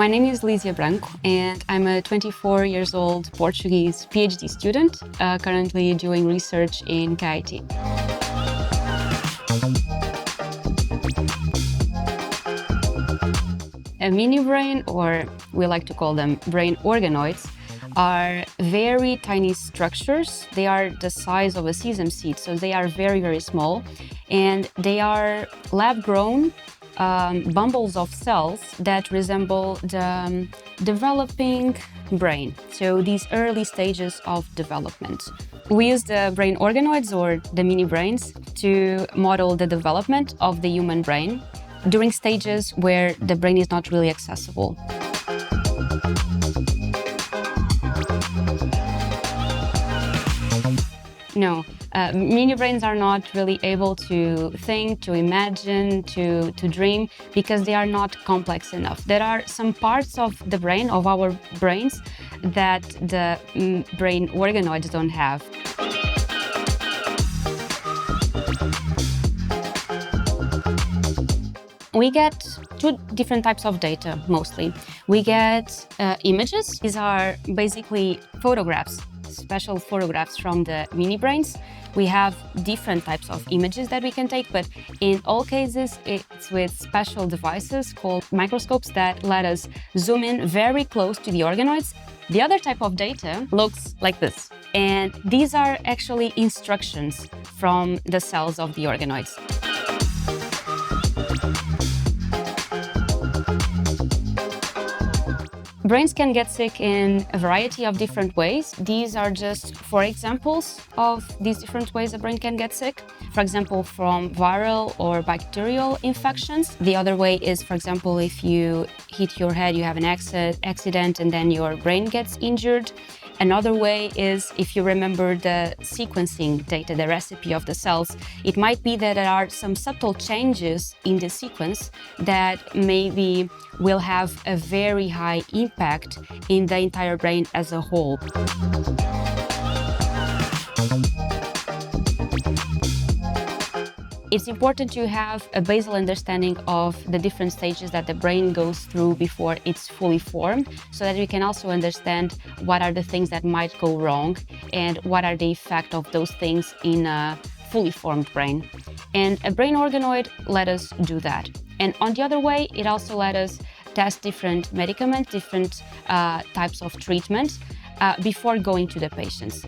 My name is Lízia Branco, and I'm a 24 years old Portuguese PhD student, currently doing research in KIT. A mini brain, or we like to call them brain organoids, are very tiny structures. They are the size of a sesame seed, so they are very, very small, and they are lab-grown bundles of cells that resemble the developing brain, so these early stages of development. We use the brain organoids, or the mini brains, to model the development of the human brain during stages where the brain is not really accessible. No, mini brains are not really able to think, to imagine, to dream, because they are not complex enough. There are some parts of the brain, of our brains, that the brain organoids don't have. We get two different types of data, mostly. We get images. These are basically photographs, special photographs from the mini brains. We have different types of images that we can take, but in all cases, it's with special devices called microscopes that let us zoom in very close to the organoids. The other type of data looks like this, and these are actually instructions from the cells of the organoids. Brains can get sick in a variety of different ways. These are just 4 examples of these different ways a brain can get sick. For example, from viral or bacterial infections. The other way is, for example, if you hit your head, you have an accident, and then your brain gets injured. Another way is if you remember the sequencing data, the recipe of the cells. It might be that there are some subtle changes in the sequence that maybe will have a very high impact in the entire brain as a whole. It's important to have a basal understanding of the different stages that the brain goes through before it's fully formed, so that we can also understand what are the things that might go wrong and what are the effect of those things in a fully formed brain. And a brain organoid let us do that. And on the other way, it also let us test different medicaments, different types of treatments before going to the patients.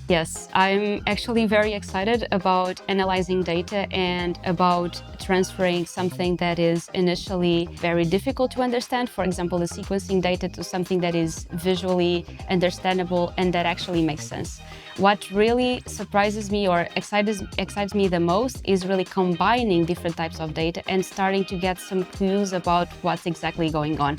Yes, I'm actually very excited about analyzing data and about transferring something that is initially very difficult to understand, for example, the sequencing data, to something that is visually understandable and that actually makes sense. What really surprises me or excites me the most is really combining different types of data and starting to get some clues about what's exactly going on.